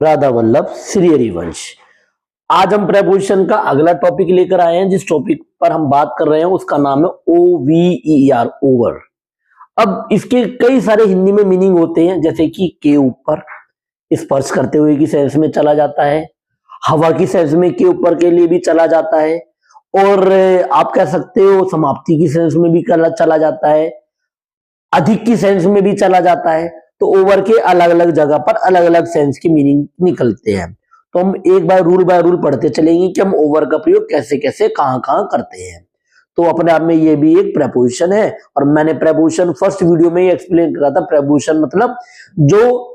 राधा वल्लभ श्री हरिवंश। आज हम प्रपोजिशन का अगला टॉपिक लेकर आए हैं। जिस टॉपिक पर हम बात कर रहे हैं उसका नाम है OVER, ओवर। अब इसके कई सारे हिंदी में मीनिंग होते हैं, जैसे कि के ऊपर, स्पर्श करते हुए की सेंस में चला जाता है, हवा की सेंस में के ऊपर के लिए भी चला जाता है, और आप कह सकते हो समाप्ति की सेंस में भी चला जाता है, अधिक की सेंस में भी चला जाता है। तो ओवर के अलग अलग जगह पर अलग अलग सेंस की मीनिंग निकलते हैं। तो हम एक बार रूल बाय रूल पढ़ते चलेंगे कि हम ओवर का प्रयोग कैसे कैसे कहां कहां करते हैं। तो अपने आप में ये भी एक प्रपोजिशन है, और मैंने प्रपोजिशन फर्स्ट वीडियो में ही एक्सप्लेन करा था। प्रपोजिशन मतलब जो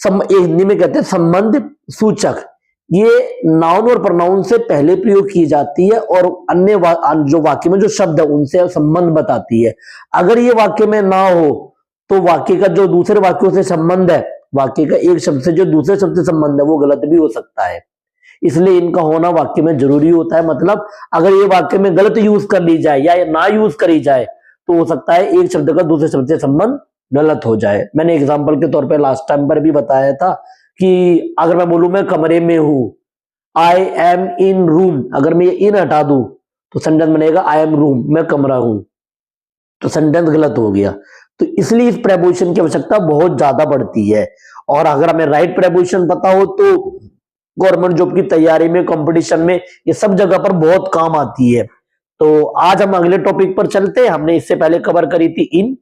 हिंदी में कहते हैं संबंध सूचक, ये नाउन और प्रोनाउन से पहले प्रयोग की जाती है और अन्य जो वाक्य में जो शब्द है उनसे संबंध बताती है। अगर ये वाक्य में ना हो तो वाक्य का जो दूसरे वाक्यों से संबंध है, वाक्य का एक शब्द से जो दूसरे शब्द से संबंध है, वो गलत भी हो सकता है। इसलिए इनका होना वाक्य में जरूरी होता है। मतलब अगर ये वाक्य में गलत यूज कर ली जाए या ना यूज करी जाए तो हो सकता है एक शब्द का दूसरे शब्द से संबंध गलत हो जाए। मैंने एग्जाम्पल के तौर पर लास्ट टाइम पर भी बताया था कि अगर मैं बोलूं मैं कमरे में हूं, आई एम इन रूम, अगर मैं ये इन हटा दूं तो सेंटेंस बनेगा आई एम रूम, मैं कमरा हूं, तो सेंटेंस गलत हो गया। तो इसलिए इस प्रपोजिशन की आवश्यकता बहुत ज्यादा पड़ती है। और अगर हमें राइट प्रपोजिशन पता हो तो गवर्नमेंट जॉब की तैयारी में, कंपटीशन में, ये सब जगह पर बहुत काम आती है। तो आज हम अगले टॉपिक पर चलते हैं। हमने इससे पहले कवर करी थी इन,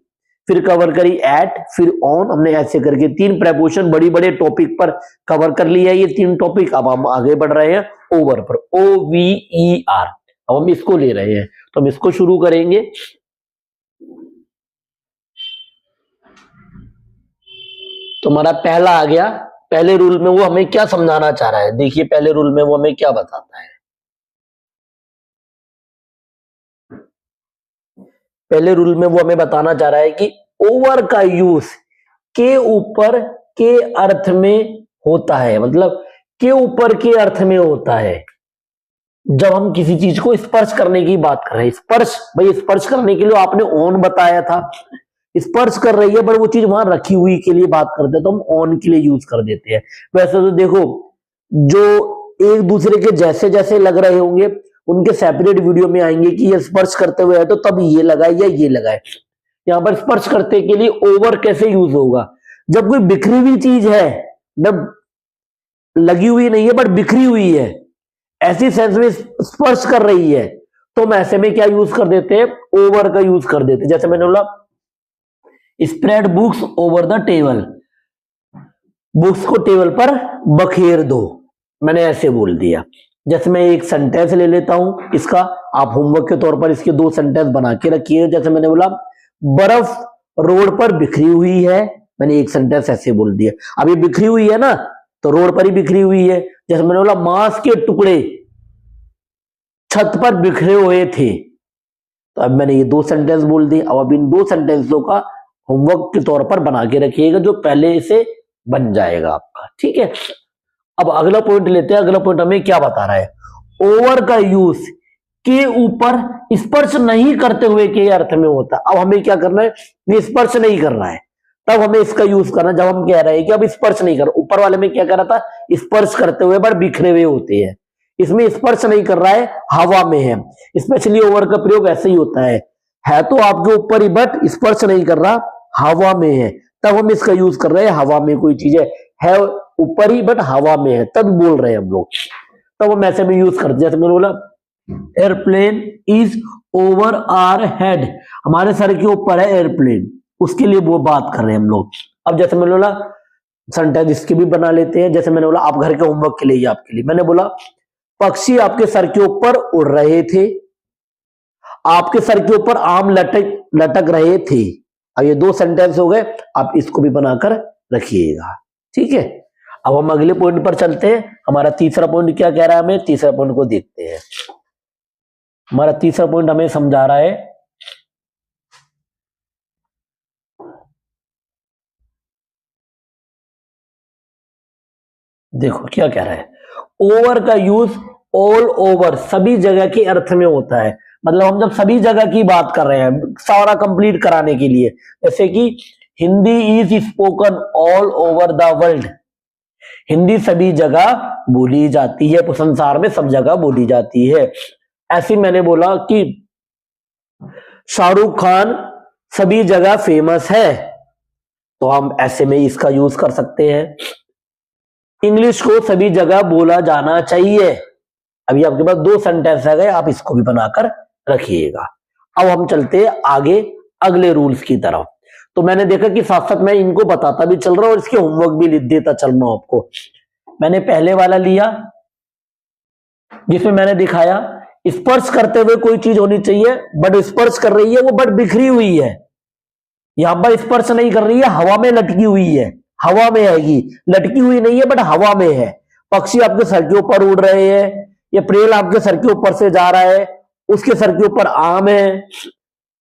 फिर कवर करी एट, फिर ऑन। हमने ऐसे करके तीन प्रपोजिशन बड़ी बड़े टॉपिक पर कवर कर लिया ये तीन टॉपिक। अब हम आगे बढ़ रहे हैं ओवर पर, OVER। अब हम इसको ले रहे हैं, तो हम इसको शुरू करेंगे। तो हमारा पहला आ गया। पहले रूल में वो हमें क्या समझाना चाह रहा है, देखिए पहले रूल में वो हमें क्या बताता है। पहले रूल में वो हमें बताना चाह रहा है कि ओवर का यूज के ऊपर के अर्थ में होता है। मतलब के ऊपर के अर्थ में होता है जब हम किसी चीज को स्पर्श करने की बात कर रहे हैं। स्पर्श, भाई स्पर्श करने के लिए आपने ऑन बताया था, स्पर्श कर रही है, पर वो चीज वहां रखी हुई के लिए बात करते हैं तो हम ऑन के लिए यूज कर देते हैं। वैसे तो देखो, जो एक दूसरे के जैसे जैसे लग रहे होंगे उनके सेपरेट वीडियो में आएंगे कि ये स्पर्श करते हुए है तो तब ये लगाए या ये लगाए। यहां पर स्पर्श करते के लिए ओवर कैसे यूज होगा, जब कोई बिखरी हुई चीज है, जब लगी हुई नहीं है बट बिखरी हुई है, ऐसी सेंस में स्पर्श कर रही है, तो हम ऐसे में क्या यूज कर देते हैं, ओवर का यूज कर देते हैं। जैसे मैंने बोला spread books over the table, books को टेबल पर बखेर दो, मैंने ऐसे बोल दिया। जैसे मैं एक सेंटेंस ले लेता हूं इसका, आप होमवर्क के तौर पर इसके दो सेंटेंस बना के रखिए। जैसे मैंने बोला बर्फ रोड पर बिखरी हुई है, मैंने एक सेंटेंस ऐसे बोल दिया। अब ये बिखरी हुई है ना, तो रोड पर ही बिखरी हुई है। जैसे मैंने बोला मांस के टुकड़े छत पर बिखरे हुए थे, तो अब मैंने ये दो सेंटेंस बोल दिए। अब इन दो सेंटेंसों का होमवर्क के तौर पर बना के रखिएगा, जो पहले से बन जाएगा आपका, ठीक है। अब अगला पॉइंट लेते हैं। अगला पॉइंट हमें क्या बता रहा है, ओवर का यूज के ऊपर स्पर्श नहीं करते हुए के अर्थ में होता है। अब हमें क्या करना है, ये स्पर्श नहीं कर रहा है तब हमें इसका यूज करना। जब हम कह रहे हैं कि अब स्पर्श नहीं कर, ऊपर वाले में क्या कर रहा था, स्पर्श करते हुए पर बिखरे हुए होते हैं, इसमें स्पर्श नहीं कर रहा है, हवा में है। स्पेशली ओवर का प्रयोग ऐसे ही होता है तो आपके ऊपर ही बट स्पर्श नहीं कर रहा, हवा में है, तब हम इसका यूज कर रहे हैं। हवा में कोई चीज है ऊपर ही बट हवा में है, तब बोल रहे हैं हम लोग, तब हम ऐसे में यूज करते। जैसे मैंने बोला airplane is over our head, हमारे सर के ऊपर है एयरप्लेन, उसके लिए वो बात कर रहे हैं हम लोग। अब जैसे मैंने बोला सेंटेंस इसके भी बना लेते हैं। जैसे मैंने बोला आप घर के होमवर्क के लिए, आपके लिए मैंने बोला पक्षी आपके सर के ऊपर उड़ रहे थे, आपके सर के ऊपर आम लटक रहे थे। अब ये दो सेंटेंस हो गए, आप इसको भी बनाकर रखिएगा, ठीक है। अब हम अगले पॉइंट पर चलते हैं। हमारा तीसरा पॉइंट क्या कह रहा है, हमें तीसरा पॉइंट को देखते हैं। हमारा तीसरा पॉइंट हमें समझा रहा है, देखो क्या कह रहा है, ओवर का यूज ऑल ओवर, सभी जगह के अर्थ में होता है। मतलब हम जब सभी जगह की बात कर रहे हैं सारा कंप्लीट कराने के लिए, जैसे कि Hindi is spoken all over the world, Hindi सभी जगह बोली जाती है, संसार में सब जगह बोली जाती है। ऐसे मैंने बोला कि शाहरुख खान सभी जगह फेमस है, तो हम ऐसे में इसका यूज कर सकते हैं। इंग्लिश को सभी जगह बोला जाना चाहिए। अभी आपके पास 2 सेंटेंस आ गए, आप इसको भी बनाकर रखिएगा। अब हम चलते हैं आगे अगले रूल्स की तरफ। तो मैंने देखा कि साथ साथ मैं इनको बताता भी चल रहा हूं और इसके होमवर्क भी लिख देता चल रहा हूं आपको। मैंने पहले वाला लिया जिसमें मैंने दिखाया स्पर्श करते हुए कोई चीज होनी चाहिए, बट स्पर्श कर रही है वो बट बिखरी हुई है। यहां पर स्पर्श नहीं कर रही है, हवा में लटकी हुई है, हवा में आएगी, लटकी हुई नहीं है बट हवा में है। पक्षी आपके सर के ऊपर उड़ रहे हैं, ये प्रेल आपके सर के ऊपर से जा रहा है, उसके सर के ऊपर आम है।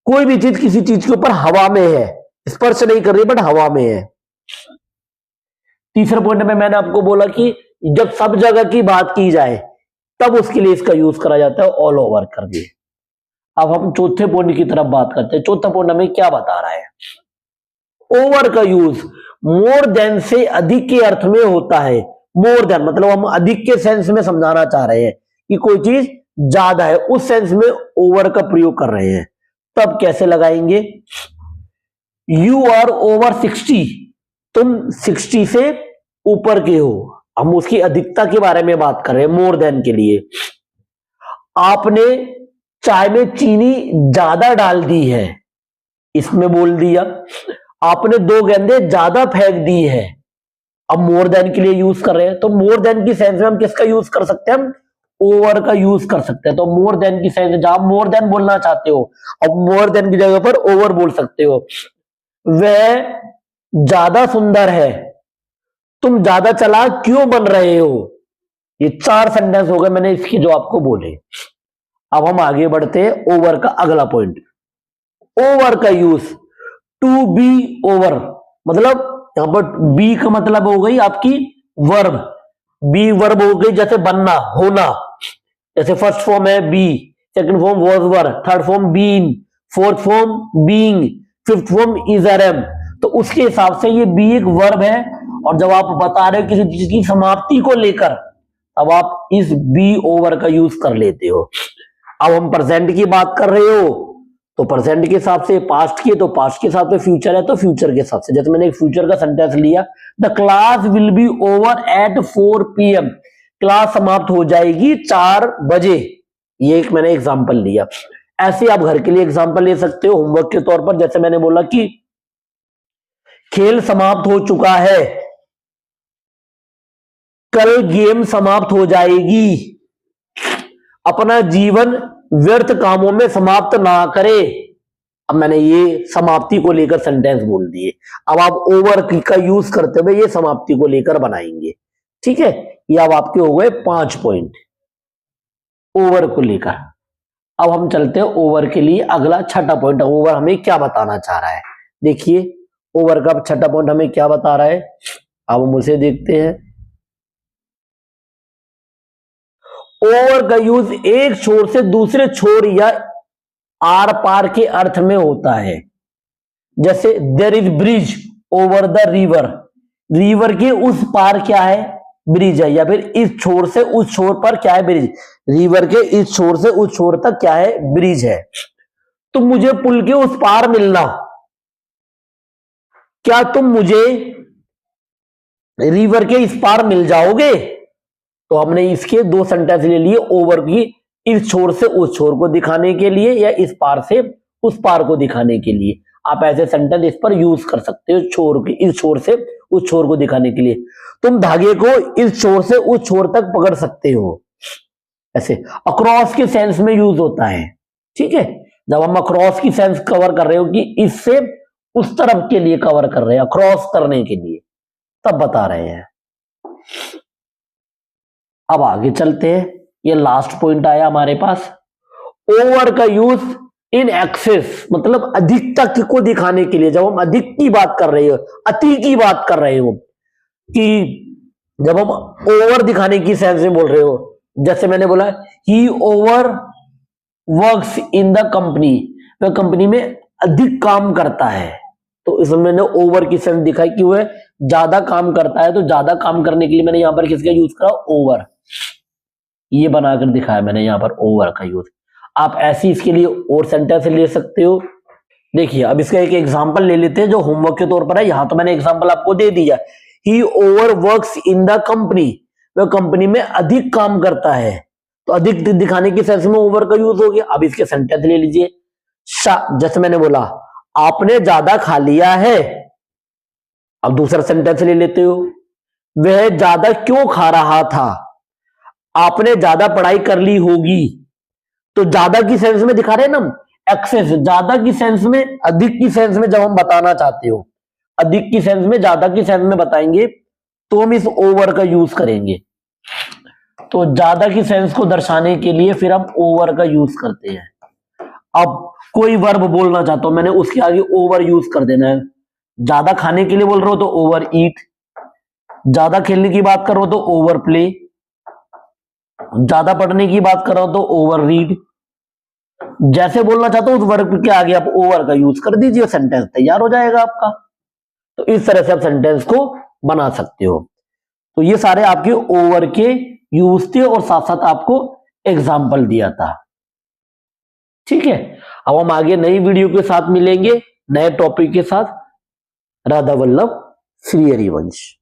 कोई भी चीज किसी चीज के ऊपर हवा में है, स्पर्श नहीं कर रही बट हवा में है। तीसरे पॉइंट में मैंने आपको बोला कि जब सब जगह की बात की जाए तब उसके लिए इसका यूज करा जाता है ऑल ओवर कर दिए। अब हम चौथे पॉइंट की तरफ बात करते हैं। चौथा पॉइंट हमें क्या बता रहा है? ओवर का यूज मोर देन से अधिक के अर्थ में होता है। मोर देन मतलब हम अधिक के सेंस में समझाना चाह रहे हैं कि कोई चीज ज्यादा है, उस सेंस में ओवर का प्रयोग कर रहे हैं। तब कैसे लगाएंगे? यू आर ओवर 60, तुम 60 से ऊपर के हो। हम उसकी अधिकता के बारे में बात कर रहे हैं मोर देन के लिए। आपने चाय में चीनी ज्यादा डाल दी है, इसमें बोल दिया। आपने 2 गेंदे ज्यादा फेंक दी है, अब मोर देन के लिए यूज कर रहे हैं। तो मोर देन की सेंस में हम किसका यूज कर सकते हैं? हम ओवर का यूज कर सकते हैं। तो मोर देन की सेंस जहां मोर देन बोलना चाहते हो, अब मोर देन की जगह पर ओवर बोल सकते हो। वह ज्यादा सुंदर है, तुम ज्यादा चालाक क्यों बन रहे हो। ये 4 सेंटेंस हो गए मैंने इसके जो आपको बोले। अब हम आगे बढ़ते हैं ओवर का अगला पॉइंट। ओवर का यूज टू बी ओवर, मतलब यहां पर बी का मतलब हो गई आपकी वर्ब। बी वर्ब हो गई जैसे बनना, होना। जैसे फर्स्ट फॉर्म है be, second form was were, third form been, fourth form being, fifth form is are am. तो उसके हिसाब से ये बी एक वर्ब है, और जब आप बता रहे हो किसी चीज की समाप्ति को लेकर, अब आप इस बी ओवर का यूज कर लेते हो। अब हम प्रेजेंट की बात कर रहे हो तो प्रेजेंट के हिसाब से, पास्ट की तो पास्ट के हिसाब से, फ्यूचर है तो फ्यूचर के हिसाब से। जैसे मैंने एक फ्यूचर का सेंटेंस लिया, the class will be over at 4 PM, class समाप्त हो जाएगी 4 बजे। ये एक मैंने एग्जांपल लिया। ऐसे आप घर के लिए एग्जांपल ले सकते हो होमवर्क के तौर पर। जैसे मैंने बोला कि खेल समाप्त हो चुका है, कल गेम समाप्त हो जाएगी। अपना जीवन व्यर्थ कामों में समाप्त ना करे। अब मैंने ये समाप्ति को लेकर सेंटेंस बोल दिए। अब आप ओवर का यूज करते हुए ये समाप्ति को लेकर बनाएंगे। ठीक है, ये अब आपके हो गए 5 पॉइंट ओवर को लेकर। अब हम चलते हैं ओवर के लिए अगला छठा पॉइंट। ओवर हमें क्या बताना चाह रहा है? देखिए ओवर का छठा पॉइंट हमें क्या बता रहा है, अब हम उसे देखते हैं। ओवर का यूज एक छोर से दूसरे छोर या आर पार के अर्थ में होता है। जैसे there is bridge over the river, river के उस पार क्या है? ब्रिज है। या फिर इस छोर से उस छोर पर क्या है? ब्रिज। रिवर के इस छोर से उस छोर तक क्या है? ब्रिज है। तुम मुझे पुल के उस पार मिलना, क्या तुम मुझे रिवर के इस पार मिल जाओगे? तो हमने इसके 2 सेंटेंस ले लिए ओवर की, इस छोर से उस छोर को दिखाने के लिए या इस पार से उस पार को दिखाने के लिए। आप ऐसे सेंटेंस इस पर यूज कर सकते हो, छोर की, इस छोर से उस छोर को दिखाने के लिए। तुम धागे को इस छोर से उस छोर तक पकड़ सकते हो। ऐसे अक्रॉस के सेंस में यूज होता है। ठीक है, जब हम अक्रॉस की सेंस कवर कर रहे हो कि इससे उस तरफ के लिए कवर कर रहे हैं, क्रॉस करने के लिए, तब बता रहे हैं। अब आगे चलते हैं, ये लास्ट पॉइंट आया हमारे पास। ओवर का यूज इन एक्सेस, मतलब अधिकता को दिखाने के लिए। जब हम अधिक की बात कर रहे हो, अति की बात कर रहे हो, कि जब हम ओवर दिखाने की सेंस में बोल रहे हो, जैसे मैंने बोला he over works in the company, वह कंपनी में अधिक काम करता है। तो इसमें मैंने ओवर की सेंस दिखाई कि वह ज्यादा काम करता है, तो ज्यादा काम करने के लिए मैंने यहां पर किसका यूज करा, ओवर, ये बनाकर दिखाया मैंने यहां पर ओवर का यूज। आप ऐसी इसके लिए और सेंटेंस ले सकते हो। देखिए अब इसका एक एग्जांपल ले लेते हैं जो होमवर्क के तौर पर है। यहां तो मैंने एग्जांपल आपको दे दिया, he over works in the company, वह कंपनी में अधिक काम करता है, तो अधिक दिखाने की सेंस में ओवर का यूज हो गया। अब इसके सेंटेंस ले लीजिए, जैसे मैंने बोला आपने ज्यादा खा लिया है, अब दूसरा सेंटेंस ले लेते हो, वह ज्यादा क्यों खा रहा था, आपने ज्यादा पढ़ाई कर ली होगी, तो ज्यादा की सेंस में दिखा रहे हैं ना, एक्सेस, ज्यादा की सेंस में, अधिक की सेंस में जब हम बताना चाहते हो, अधिक की सेंस में, ज्यादा की सेंस में बताएंगे तो हम इस ओवर का यूज करेंगे। तो ज्यादा की सेंस को दर्शाने के लिए फिर हम ओवर का यूज करते हैं। अब कोई वर्ब बोलना चाहता हूं मैंने, उसके आगे ओवर यूज कर देना है। ज्यादा खाने के लिए बोल रहा हो तो ओवर ईट, ज्यादा खेलने की बात कर रहा हो तो ओवर प्ले, ज्यादा पढ़ने की बात कर रहा हो तो ओवर रीड। जैसे बोलना चाहता हूं उस वर्ब के आगे आप ओवर का यूज कर दीजिए, सेंटेंस तैयार हो जाएगा आपका। तो इस तरह से आप सेंटेंस को बना सकते हो। तो ये सारे आपके ओवर के यूज थे और साथ साथ आपको एग्जाम्पल दिया था। ठीक है, अब हम आगे नई वीडियो के साथ मिलेंगे, नए टॉपिक के साथ। राधा वल्लभ, श्री हरिवंश।